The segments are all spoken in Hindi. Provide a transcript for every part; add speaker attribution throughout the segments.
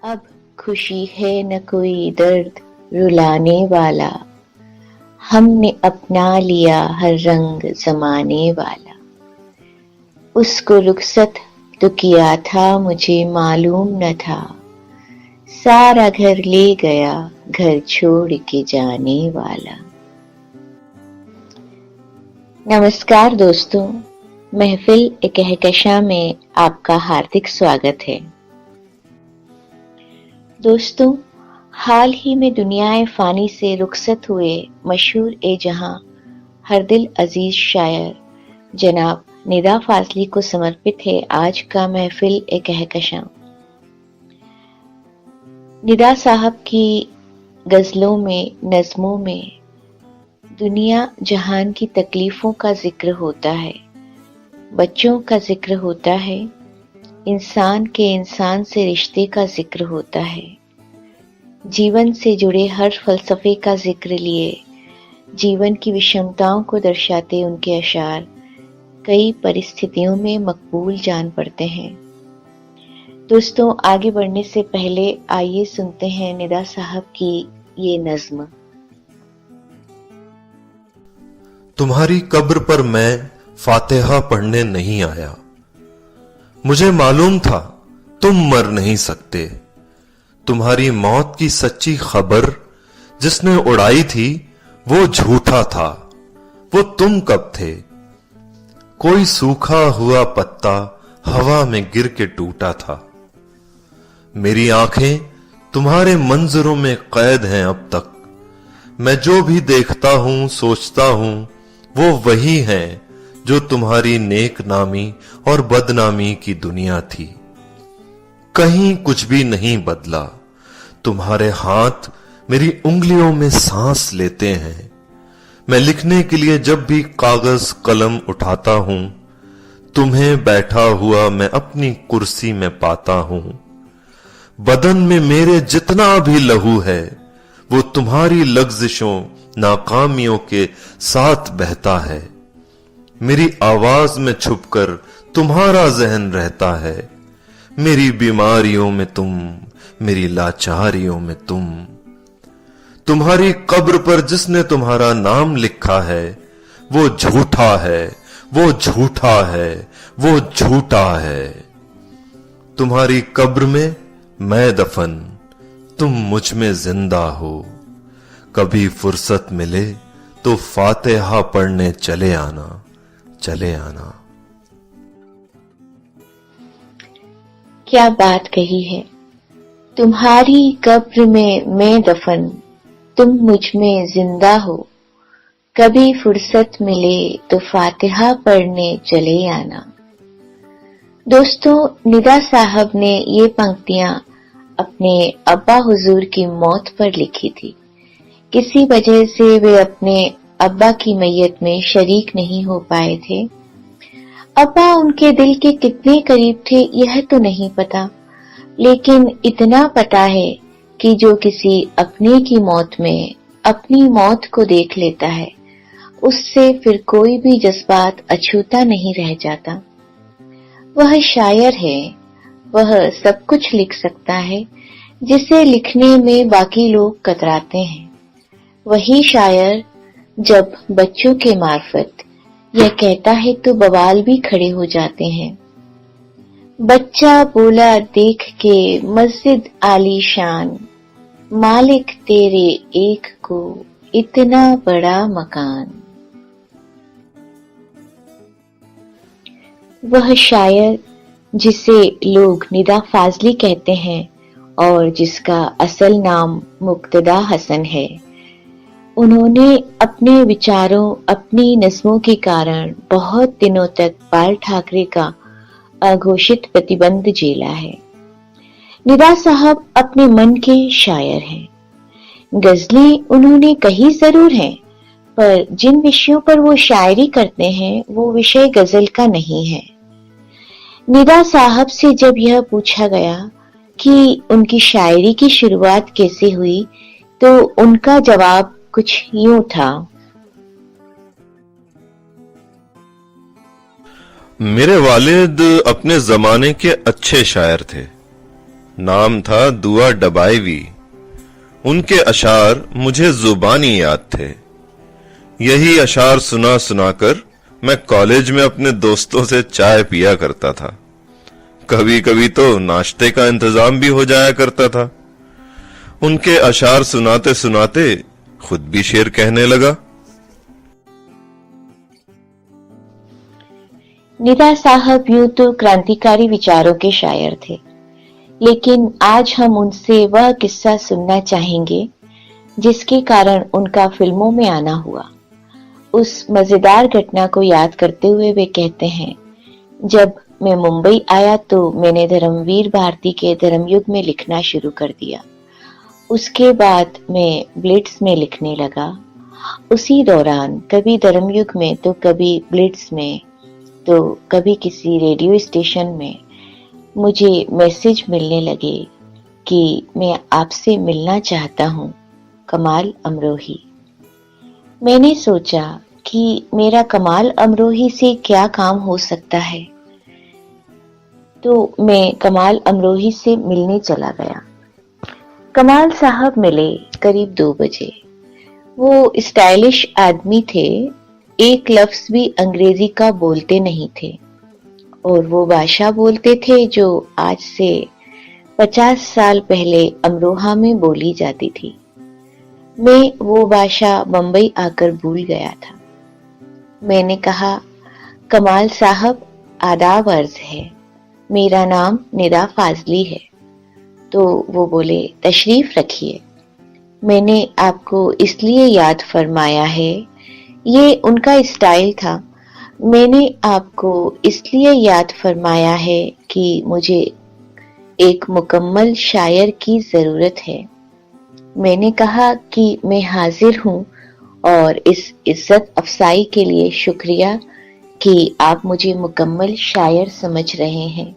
Speaker 1: अब खुशी है न कोई दर्द रुलाने वाला, हमने अपना लिया हर रंग जमाने वाला। उसको रुखसत तो किया था मुझे मालूम न था, सारा घर ले गया घर छोड़ के जाने वाला। नमस्कार दोस्तों, महफिल ए कहकशां में आपका हार्दिक स्वागत है। दोस्तों, हाल ही में दुनियाए फानी से रुखसत हुए मशहूर ए जहां हर दिल अजीज शायर जनाब निदा फाजली को समर्पित है आज का महफिल ए कहकशां। निदा साहब की गजलों में, नज़मों में दुनिया जहान की तकलीफों का जिक्र होता है, बच्चों का जिक्र होता है, इंसान के इंसान से रिश्ते का जिक्र होता है, जीवन से जुड़े हर फलसफे का जिक्र लिए जीवन की विषमताओं को दर्शाते उनके अशार कई परिस्थितियों में मकबूल जान पड़ते हैं। दोस्तों, आगे बढ़ने से पहले आइए सुनते हैं निदा साहब की ये नज्म।
Speaker 2: तुम्हारी कब्र पर मैं फातिहा पढ़ने नहीं आया, मुझे मालूम था तुम मर नहीं सकते। तुम्हारी मौत की सच्ची खबर जिसने उड़ाई थी वो झूठा था, वो तुम कब थे। कोई सूखा हुआ पत्ता हवा में गिर के टूटा था। मेरी आंखें तुम्हारे मंजरों में कैद हैं अब तक। मैं जो भी देखता हूं, सोचता हूं, वो वही है जो तुम्हारी नेक नामी और बदनामी की दुनिया थी। कहीं कुछ भी नहीं बदला। तुम्हारे हाथ मेरी उंगलियों में सांस लेते हैं। मैं लिखने के लिए जब भी कागज कलम उठाता हूं, तुम्हें बैठा हुआ मैं अपनी कुर्सी में पाता हूं। बदन में मेरे जितना भी लहू है वो तुम्हारी लग्जिशों, नाकामियों के साथ बहता है। मेरी आवाज में छुपकर तुम्हारा जहन रहता है। मेरी बीमारियों में तुम, मेरी लाचारियों में तुम। तुम्हारी कब्र पर जिसने तुम्हारा नाम लिखा है वो झूठा है, वो झूठा है, वो झूठा है। तुम्हारी कब्र में मैं दफन, तुम मुझ में जिंदा हो। कभी फुर्सत मिले तो फातिहा पढ़ने चले आना, चले आना।
Speaker 1: क्या बात कही है। तुम्हारी कब्र में मैं दफन, तुम मुझ में जिंदा हो। कभी फुर्सत मिले तो फातिहा पढ़ने चले आना। दोस्तों, निदा साहब ने ये पंक्तियां अपने अब्बा हुजूर की मौत पर लिखी थी। किसी वजह से वे अपने अब्बा की मैयत में शरीक नहीं हो पाए थे। अब्बा उनके दिल के कितने करीब थे यह तो नहीं पता, लेकिन इतना पता है कि जो किसी अपने की मौत में अपनी मौत को देख लेता है, उससे फिर कोई भी जज्बात अछूता नहीं रह जाता। वह शायर है, वह सब कुछ लिख सकता है जिसे लिखने में बाकी लोग कतराते हैं। वही शायर जब बच्चों के मार्फत यह कहता है तो बवाल भी खड़े हो जाते हैं। बच्चा बोला देख के मस्जिद आलीशान, मालिक तेरे एक को इतना बड़ा मकान। वह शायर जिसे लोग निदा फाजली कहते हैं और जिसका असल नाम मुक्तदा हसन है, उन्होंने अपने विचारों, अपनी नज़्मों के कारण बहुत दिनों तक बाल ठाकरे का अघोषित प्रतिबंध झेला है। निदा साहब अपने मन के शायर हैं। गजलें उन्होंने कही जरूर हैं, पर जिन विषयों पर वो शायरी करते हैं वो विषय गजल का नहीं है। निदा साहब से जब यह पूछा गया कि उनकी शायरी की शुरुआत कैसे हुई, तो उनका जवाब कुछ यूं था।
Speaker 2: मेरे वालिद अपने जमाने के अच्छे शायर थे। नाम था दुआ डबाईवी। उनके अशार मुझे जुबानी याद थे। यही अशार सुना सुनाकर मैं कॉलेज में अपने दोस्तों से चाय पिया करता था। कभी कभी तो नाश्ते का इंतजाम भी हो जाया करता था। उनके अशार सुनाते सुनाते खुद भी शेर कहने लगा।
Speaker 1: निदा साहब यूं तो क्रांतिकारी विचारों के शायर थे, लेकिन आज हम उनसे वह किस्सा सुनना चाहेंगे जिसके कारण उनका फिल्मों में आना हुआ। उस मजेदार घटना को याद करते हुए वे कहते हैं, जब मैं मुंबई आया तो मैंने धर्मवीर भारती के धर्मयुग में लिखना शुरू कर दिया। उसके बाद मैं ब्लिट्स में लिखने लगा। उसी दौरान कभी धर्मयुग में तो कभी ब्लिट्स में तो कभी किसी रेडियो स्टेशन में मुझे मैसेज मिलने लगे कि मैं आपसे मिलना चाहता हूं, कमाल अमरोही। मैंने सोचा कि मेरा कमाल अमरोही से क्या काम हो सकता है, तो मैं कमाल अमरोही से मिलने चला गया। कमाल साहब मिले करीब 2 बजे। वो स्टाइलिश आदमी थे, एक लफ्ज भी अंग्रेजी का बोलते नहीं थे और वो भाषा बोलते थे जो आज से 50 साल पहले अमरोहा में बोली जाती थी। मैं वो भाषा मुंबई आकर भूल गया था। मैंने कहा, कमाल साहब आदाब अर्ज है, मेरा नाम निदा फाजली है। तो वो बोले, तशरीफ रखिए, मैंने आपको इसलिए याद फरमाया है। ये उनका स्टाइल था। मैंने आपको इसलिए याद फरमाया है कि मुझे एक मुकम्मल शायर की जरूरत है। मैंने कहा कि मैं हाजिर हूं और इस इज्जत अफसाई के लिए शुक्रिया कि आप मुझे मुकम्मल शायर समझ रहे हैं।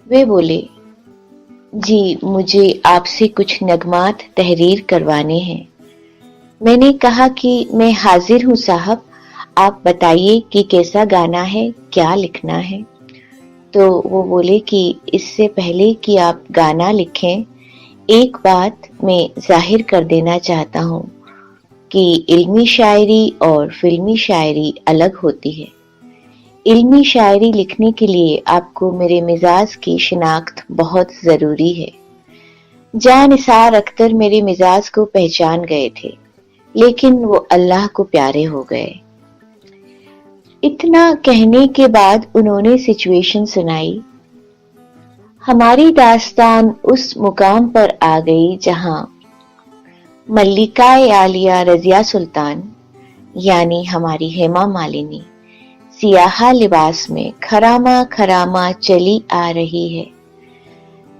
Speaker 1: वे बोले, जी मुझे आपसे कुछ नगमात तहरीर करवाने हैं। मैंने कहा कि मैं हाजिर हूं साहब, आप बताइए कि कैसा गाना है, क्या लिखना है। तो वो बोले कि इससे पहले कि आप गाना लिखें, एक बात मैं जाहिर कर देना चाहता हूं कि इल्मी शायरी और फिल्मी शायरी अलग होती है। इल्मी शायरी लिखने के लिए आपको मेरे मिजाज की शिनाख्त बहुत जरूरी है। जान निसार अख्तर मेरे मिजाज को पहचान गए थे, लेकिन वो अल्लाह को प्यारे हो गए। इतना कहने के बाद उन्होंने सिचुएशन सुनाई। हमारी दास्तान उस मुकाम पर आ गई जहां मल्लिका आलिया रजिया सुल्तान यानी हमारी हेमा मालिनी सियाहा लिबास में खरामा खरामा चली आ रही है,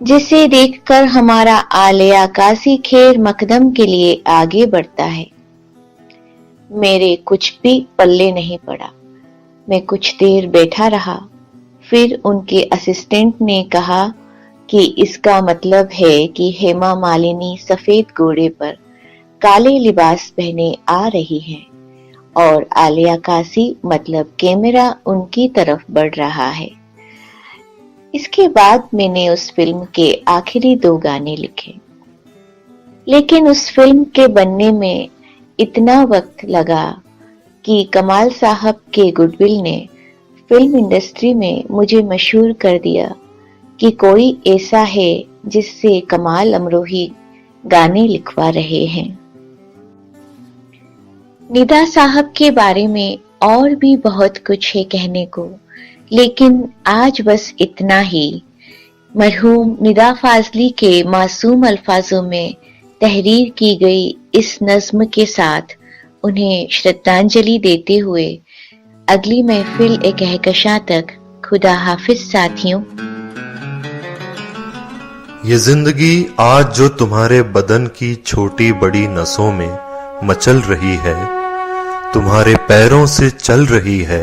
Speaker 1: जिसे देखकर हमारा आले आकाशी खैर मकदम के लिए आगे बढ़ता है। मेरे कुछ भी पल्ले नहीं पड़ा। मैं कुछ देर बैठा रहा, फिर उनके असिस्टेंट ने कहा कि इसका मतलब है कि हेमा मालिनी सफेद घोड़े पर काले लिबास पहने आ रही है और आलिया कासी मतलब कैमरा उनकी तरफ बढ़ रहा है। इसके बाद मैंने उस फिल्म के आखिरी 2 गाने लिखे, लेकिन उस फिल्म के बनने में इतना वक्त लगा कि कमाल साहब के गुडविल ने फिल्म इंडस्ट्री में मुझे मशहूर कर दिया कि कोई ऐसा है जिससे कमाल अमरोही गाने लिखवा रहे हैं। निदा साहब के बारे में और भी बहुत कुछ है कहने को, लेकिन आज बस इतना ही। मरहूम निदा फाजली के मासूम अल्फाजों में तहरीर की गई इस नज्म के साथ उन्हें श्रद्धांजलि देते हुए अगली महफिल ए कहकशां तक खुदा हाफिज साथियों।
Speaker 2: ये जिंदगी आज जो तुम्हारे बदन की छोटी बड़ी नसों में मचल रही है, तुम्हारे पैरों से चल रही है,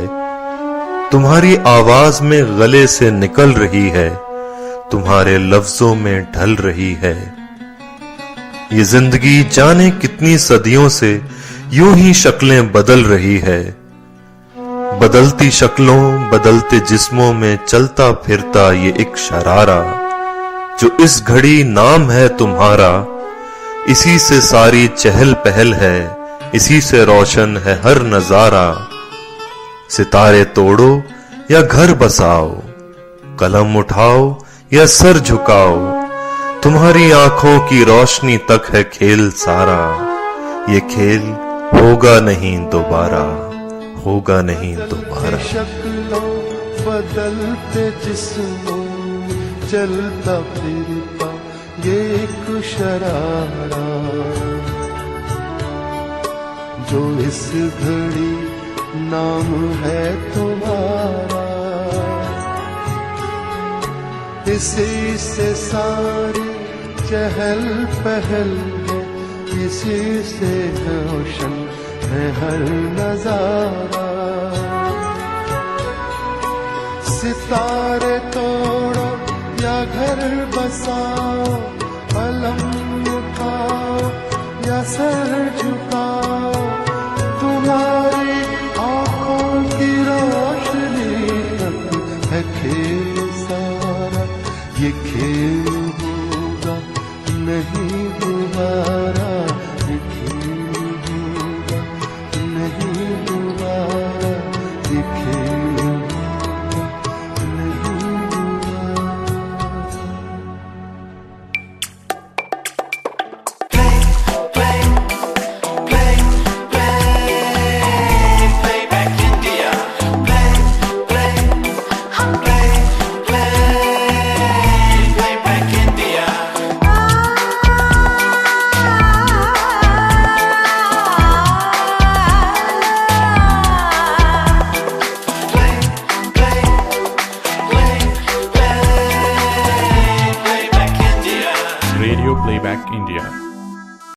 Speaker 2: तुम्हारी आवाज में गले से निकल रही है, तुम्हारे लफ्जों में ढल रही है। ये जिंदगी जाने कितनी सदियों से यूं ही शक्लें बदल रही है। बदलती शक्लों बदलते जिस्मों में चलता फिरता ये एक शरारा, जो इस घड़ी नाम है तुम्हारा, इसी से सारी चहल पहल है, इसी से रोशन है हर नजारा। सितारे तोड़ो या घर बसाओ, कलम उठाओ या सर झुकाओ, तुम्हारी आंखों की रोशनी तक है खेल सारा। ये खेल होगा नहीं दोबारा, होगा नहीं दोबारा।
Speaker 3: शक्लों बदलते जिस्मों, चलता फिरता ये एक शरारा, जो इस घड़ी नाम है तुम्हारा। इसी से सारी चहल पहल है, इसी से रोशन है हर नजारा। सितारे तोड़ो या घर बसाओ, कलम उठाओ या सर झुकाओ, तुम्हारी आंखों की रोशनी तक है खेल सारा। ये खेल होगा नहीं दोबारा, ये खेल होगा नहीं दोबारा, ये खेल होगा नहीं दोबारा।
Speaker 4: Playback India. Playback India.
Speaker 5: Radio Playback India.